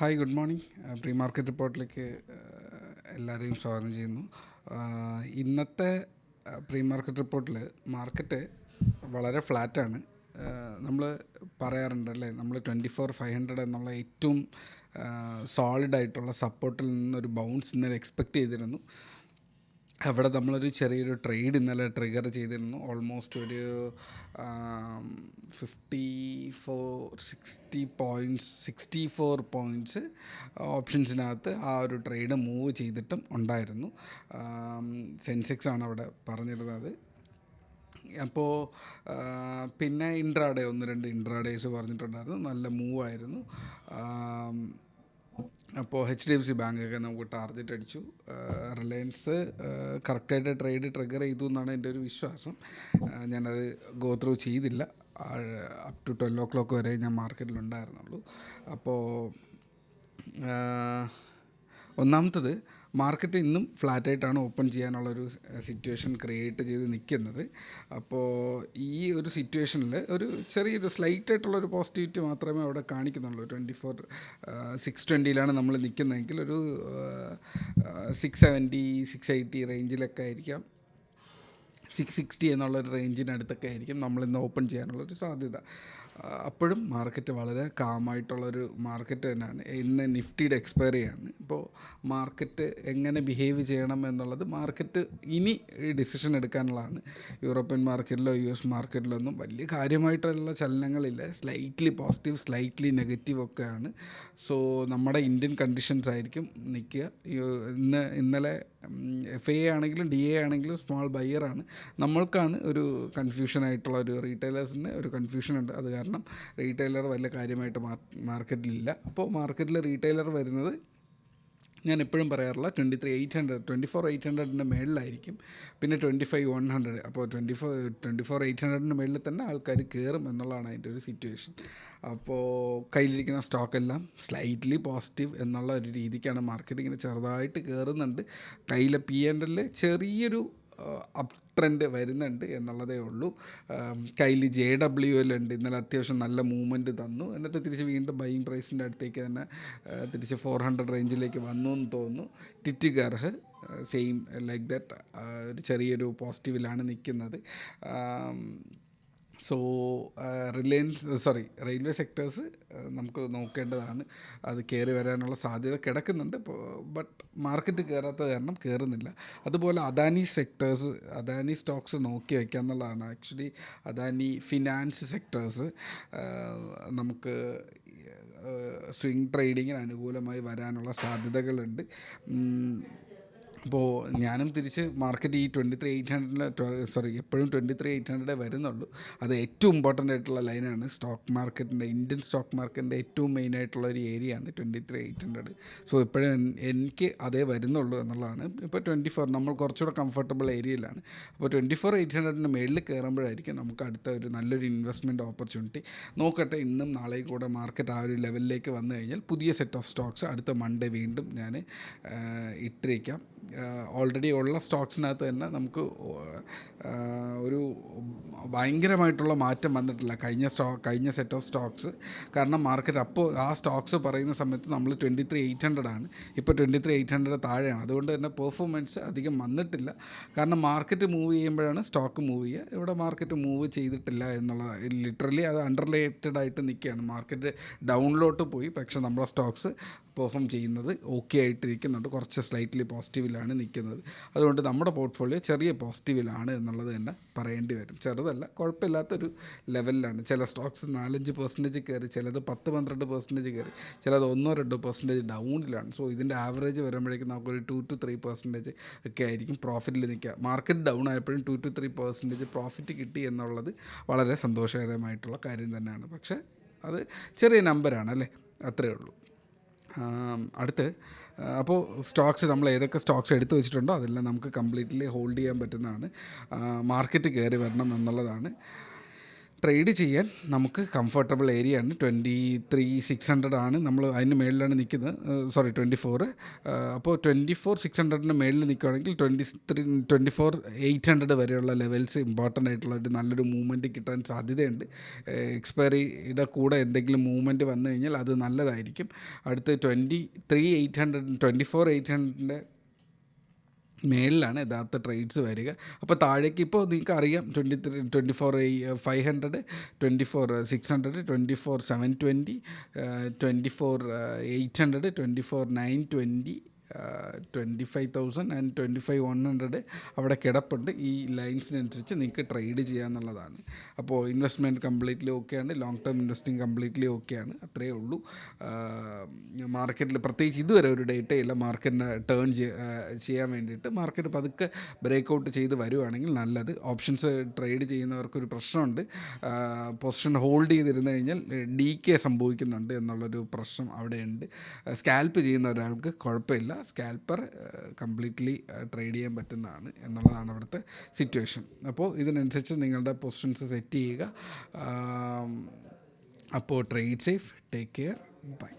Hi, good morning. Pre market റിപ്പോർട്ടിലേക്ക് എല്ലാവരെയും സ്വാഗതം ചെയ്യുന്നു. ഇന്നത്തെ പ്രീ മാർക്കറ്റ് റിപ്പോർട്ടിൽ മാർക്കറ്റ് വളരെ ഫ്ലാറ്റാണ്. നമ്മൾ പറയാറുണ്ടല്ലേ, നമ്മൾ 24,500 എന്നുള്ള ഏറ്റവും സോളിഡായിട്ടുള്ള സപ്പോർട്ടിൽ നിന്നൊരു ബൗൺസ് ഇന്നലെ എക്സ്പെക്റ്റ് ചെയ്തിരുന്നു. അവിടെ നമ്മളൊരു ചെറിയൊരു ട്രേഡ് ഇന്നലെ ട്രിഗർ ചെയ്തിരുന്നു. ഓൾമോസ്റ്റ് ഒരു 64 പോയിൻറ്റ്സ് ഓപ്ഷൻസിനകത്ത് ആ ഒരു ട്രേഡ് മൂവ് ചെയ്തിട്ടും ഉണ്ടായിരുന്നു. സെൻസെക്സ് ആണ് അവിടെ പറഞ്ഞിരുന്നത്. അപ്പോൾ പിന്നെ ഇൻട്രാഡേ 1-2 ഇൻട്രാഡേയ്സ് പറഞ്ഞിട്ടുണ്ടായിരുന്നു. നല്ല മൂവായിരുന്നു. അപ്പോൾ HDFC ബാങ്കൊക്കെ നമുക്ക് ടാർഗറ്റ് അടിച്ചു. റിലയൻസ് കറക്റ്റായിട്ട് ട്രേഡ് ട്രിഗർ ചെയ്തു എന്നാണ് എൻ്റെ ഒരു വിശ്വാസം. ഞാനത് ഗോ ത്രൂ ചെയ്തില്ല. അപ് ടു 12 o'clock വരെ ഞാൻ മാർക്കറ്റിലുണ്ടായിരുന്നുള്ളൂ. അപ്പോൾ ഒന്നാമത്തത്, മാർക്കറ്റ് ഇന്നും ഫ്ലാറ്റായിട്ടാണ് ഓപ്പൺ ചെയ്യാനുള്ളൊരു സിറ്റുവേഷൻ ക്രിയേറ്റ് ചെയ്ത് നിൽക്കുന്നത്. അപ്പോൾ ഈ ഒരു സിറ്റുവേഷനിൽ ഒരു ചെറിയൊരു സ്ലൈറ്റായിട്ടുള്ളൊരു പോസിറ്റിവിറ്റി മാത്രമേ അവിടെ കാണിക്കുന്നുള്ളൂ. 620 നമ്മൾ നിൽക്കുന്നതെങ്കിൽ ഒരു 670 680 റേഞ്ചിലൊക്കെ ആയിരിക്കാം, 660 എന്നുള്ളൊരു റേഞ്ചിനടുത്തൊക്കെ ആയിരിക്കും നമ്മളിന്ന് ഓപ്പൺ ചെയ്യാനുള്ളൊരു സാധ്യത. അപ്പോഴും മാർക്കറ്റ് വളരെ കാമായിട്ടുള്ളൊരു മാർക്കറ്റ് തന്നെയാണ്. ഇന്ന് നിഫ്റ്റിയുടെ എക്സ്പയറിയാണ്. ഇപ്പോൾ മാർക്കറ്റ് എങ്ങനെ ബിഹേവ് ചെയ്യണം എന്നുള്ളത് മാർക്കറ്റ് ഇനി ഡിസിഷൻ എടുക്കാനുള്ളതാണ്. യൂറോപ്യൻ മാർക്കറ്റിലോ US മാർക്കറ്റിലോ ഒന്നും വലിയ കാര്യമായിട്ടുള്ള ചലനങ്ങളില്ല. സ്ലൈറ്റ്ലി പോസിറ്റീവ്, സ്ലൈറ്റ്ലി നെഗറ്റീവ് ഒക്കെയാണ്. സോ നമ്മുടെ ഇന്ത്യൻ കണ്ടീഷൻസ് ആയിരിക്കും നിൽക്കുക. ഇന്നലെ FA ആണെങ്കിലും DA ആണെങ്കിലും സ്മോൾ ബയ്യറാണ്. നമ്മൾക്കാണ് ഒരു കൺഫ്യൂഷനായിട്ടുള്ള ഒരു റീറ്റെയിലേഴ്സിന് ഒരു കൺഫ്യൂഷനുണ്ട്. അത് കാരണം റീറ്റെയിലർ വലിയ കാര്യമായിട്ട് മാർക്കറ്റിലില്ല. അപ്പോൾ മാർക്കറ്റിൽ റീറ്റെയിലർ വരുന്നത് ഞാൻ എപ്പോഴും പറയാറില്ല, 24,800 മേളിലായിരിക്കും. പിന്നെ 25,100. അപ്പോൾ 24,800 മേളിൽ തന്നെ ആൾക്കാർ കയറും എന്നുള്ളതാണ് അതിൻ്റെ ഒരു സിറ്റുവേഷൻ. അപ്പോൾ കയ്യിലിരിക്കുന്ന സ്റ്റോക്കെല്ലാം സ്ലൈറ്റ്ലി പോസിറ്റീവ് എന്നുള്ള ഒരു രീതിക്കാണ് മാർക്കറ്റ് ഇങ്ങനെ ചെറുതായിട്ട് കയറുന്നുണ്ട്. കയ്യിലെ P&L ചെറിയൊരു അപ് ട്രെൻഡ് വരുന്നുണ്ട് എന്നുള്ളതേ ഉള്ളൂ. കയ്യിൽ JWL ഉണ്ട്. ഇന്നലെ അത്യാവശ്യം നല്ല മൂവ്മെൻറ്റ് തന്നു. എന്നിട്ട് തിരിച്ച് വീണ്ടും ബൈയിങ് പ്രൈസിൻ്റെ അടുത്തേക്ക് തന്നെ തിരിച്ച് 400 റേഞ്ചിലേക്ക് വന്നു എന്ന് തോന്നുന്നു. ടിറ്റിഗർഹ് സെയിം ലൈക്ക് ദാറ്റ് ഒരു ചെറിയൊരു പോസിറ്റീവിലാണ് നിൽക്കുന്നത്. സോ റെയിൽവേ സെക്ടേഴ്സ് നമുക്ക് നോക്കേണ്ടതാണ്. അത് കയറി വരാനുള്ള സാധ്യത കിടക്കുന്നുണ്ട്. ബട്ട് മാർക്കറ്റ് കയറാത്ത കാരണം കയറുന്നില്ല. അതുപോലെ അദാനി സ്റ്റോക്സ് നോക്കി വയ്ക്കുക എന്നുള്ളതാണ്. ആക്ച്വലി അദാനി ഫിനാൻസ് സെക്ടേഴ്സ് നമുക്ക് സ്വിംഗ് ട്രേഡിങ്ങിന് അനുകൂലമായി വരാനുള്ള സാധ്യതകളുണ്ട്. അപ്പോൾ ഞാനും തിരിച്ച് മാർക്കറ്റ് ഈ 23,800 എപ്പോഴും 23,800 വരുന്നുള്ളൂ. അത് ഏറ്റവും ഇമ്പോർട്ടൻ്റ് ആയിട്ടുള്ള ലൈനാണ്. ഇന്ത്യൻ സ്റ്റോക്ക് മാർക്കറ്റിൻ്റെ ഏറ്റവും മെയിനായിട്ടുള്ള ഒരു ഏരിയയാണ് 23,800. സോ എപ്പോഴും എനിക്ക് അതേ വരുന്നുള്ളൂ എന്നുള്ളതാണ്. ഇപ്പോൾ 24 നമ്മൾ കുറച്ചുകൂടെ കംഫർട്ടബിൾ ഏരിയയിലാണ്. അപ്പോൾ 24,800 മേളിൽ കയറുമ്പോഴായിരിക്കും നമുക്ക് അടുത്ത ഒരു നല്ലൊരു ഇൻവെസ്റ്റ്മെൻറ്റ് ഓപ്പർച്യൂണിറ്റി. നോക്കട്ടെ, ഇന്നും നാളെയും കൂടെ മാർക്കറ്റ് ആ ഒരു ലെവലിലേക്ക് വന്നു കഴിഞ്ഞാൽ പുതിയ സെറ്റ് ഓഫ് സ്റ്റോക്സ് അടുത്ത മൺഡേ വീണ്ടും ഞാൻ ഇട്ടിരിക്കാം. ഓൾറെഡി ഉള്ള സ്റ്റോക്സിനകത്ത് തന്നെ നമുക്ക് ഒരു ഭയങ്കരമായിട്ടുള്ള മാറ്റം വന്നിട്ടില്ല കഴിഞ്ഞ സെറ്റ് ഓഫ് സ്റ്റോക്സ്. കാരണം മാർക്കറ്റ് അപ്പോൾ ആ സ്റ്റോക്സ് പറയുന്ന സമയത്ത് നമ്മൾ 23,800 ആണ്. ഇപ്പോൾ 23,800 താഴെയാണ്. അതുകൊണ്ട് തന്നെ പെർഫോമൻസ് അധികം വന്നിട്ടില്ല. കാരണം മാർക്കറ്റ് മൂവ് ചെയ്യുമ്പോഴാണ് സ്റ്റോക്ക് മൂവ് ചെയ്യുക. ഇവിടെ മാർക്കറ്റ് മൂവ് ചെയ്തിട്ടില്ല എന്നുള്ള ലിറ്ററലി അത് അണ്ടർലേറ്റഡ് ആയിട്ട് നിൽക്കുകയാണ്. മാർക്കറ്റ് ഡൗണിലോട്ട് പോയി, പക്ഷേ നമ്മുടെ സ്റ്റോക്സ് പെർഫോം ചെയ്യുന്നത് ഓക്കെ ആയിട്ടിരിക്കുന്നുണ്ട്. കുറച്ച് സ്ലൈറ്റ്ലി പോസിറ്റീവിലാണ് നിൽക്കുന്നത്. അതുകൊണ്ട് നമ്മുടെ പോർട്ട്ഫോളിയോ ചെറിയ പോസിറ്റീവിലാണ് എന്നുള്ളത് തന്നെ പറയേണ്ടി വരും. ചെറുതല്ല, കുഴപ്പമില്ലാത്തൊരു ലെവലിലാണ്. ചില സ്റ്റോക്സ് 4-5% കയറി, ചിലത് 10-12% കയറി, ചിലത് 1-2% ഡൗണിലാണ്. സോ ഇതിൻ്റെ ആവറേജ് വരുമ്പോഴേക്കും നമുക്കൊരു 2-3% ഒക്കെ ആയിരിക്കും പ്രോഫിറ്റിൽ നിൽക്കുക. മാർക്കറ്റ് ഡൗൺ ആയപ്പോഴും 2-3% പ്രോഫിറ്റ് കിട്ടി എന്നുള്ളത് വളരെ സന്തോഷകരമായിട്ടുള്ള കാര്യം തന്നെയാണ്. പക്ഷേ അത് ചെറിയ നമ്പറാണ് അല്ലേ, അത്രയേ ഉള്ളൂ. അടുത്ത് അപ്പോൾ സ്റ്റോക്സ് നമ്മൾ ഏതൊക്കെ സ്റ്റോക്സ് എടുത്തു വെച്ചിട്ടുണ്ടോ അതെല്ലാം നമുക്ക് കംപ്ലീറ്റ്ലി ഹോൾഡ് ചെയ്യാൻ പറ്റുന്നതാണ്. മാർക്കറ്റ് കയറി വരണം എന്നുള്ളതാണ്. ട്രേഡ് ചെയ്യാൻ നമുക്ക് കംഫർട്ടബിൾ ഏരിയ ആണ്. 23,600 ആണ് നമ്മൾ അതിന് മേളിലാണ് നിൽക്കുന്നത്. 24. അപ്പോൾ 24,600 മേളിൽ നിൽക്കുകയാണെങ്കിൽ 24,800 വരെയുള്ള ലെവൽസ് ഇമ്പോർട്ടൻ്റ് ആയിട്ടുള്ള ഒരു നല്ലൊരു മൂവ്മെൻറ്റ് കിട്ടാൻ സാധ്യതയുണ്ട്. എക്സ്പയറിയുടെ കൂടെ എന്തെങ്കിലും മൂവ്മെൻറ്റ് വന്നു കഴിഞ്ഞാൽ അത് നല്ലതായിരിക്കും. അടുത്ത് 23,800 24,800 മേളിലാണ് യഥാർത്ഥ ട്രേഡ്സ് വരിക. അപ്പോൾ താഴേക്ക് ഇപ്പോൾ നിങ്ങൾക്ക് അറിയാം 24,500, 24,600, 24,720, 24,800, 24,920, 25,000 ആൻഡ് 25,100 അവിടെ കിടപ്പുണ്ട്. ഈ ലൈൻസിനനുസരിച്ച് നിങ്ങൾക്ക് ട്രേഡ് ചെയ്യാന്നുള്ളതാണ്. അപ്പോൾ ഇൻവെസ്റ്റ്മെൻറ്റ് കംപ്ലീറ്റ്ലി ഓക്കെയാണ്, ലോങ് ടേം ഇൻവെസ്റ്റിംഗ് കംപ്ലീറ്റ്ലി ഓക്കെയാണ്. അത്രയേ ഉള്ളൂ. മാർക്കറ്റിൽ പ്രത്യേകിച്ച് ഇതുവരെ ഒരു ഡേറ്റ ഇല്ല മാർക്കറ്റിനെ ടേൺ ചെയ്യാൻ വേണ്ടിയിട്ട്. മാർക്കറ്റ് പതുക്കെ ബ്രേക്ക് ഔട്ട് ചെയ്ത് വരുവാണെങ്കിൽ നല്ലത്. ഓപ്ഷൻസ് ട്രേഡ് ചെയ്യുന്നവർക്കൊരു പ്രശ്നമുണ്ട്. പൊസിഷൻ ഹോൾഡ് ചെയ്തിരുന്നു കഴിഞ്ഞാൽ DK സംഭവിക്കുന്നുണ്ട് എന്നുള്ളൊരു പ്രശ്നം അവിടെയുണ്ട്. സ്കാൽപ്പ് ചെയ്യുന്ന ഒരാൾക്ക് കുഴപ്പമില്ല. സ്കാൽപ്പർ കംപ്ലീറ്റ്ലി ട്രേഡ് ചെയ്യാൻ പറ്റുന്നതാണ് എന്നുള്ളതാണ് അവിടുത്തെ സിറ്റുവേഷൻ. അപ്പോൾ ഇതിനനുസരിച്ച് നിങ്ങളുടെ പൊസിഷൻസ് സെറ്റ് ചെയ്യുക. അപ്പോൾ trade safe, take care, by.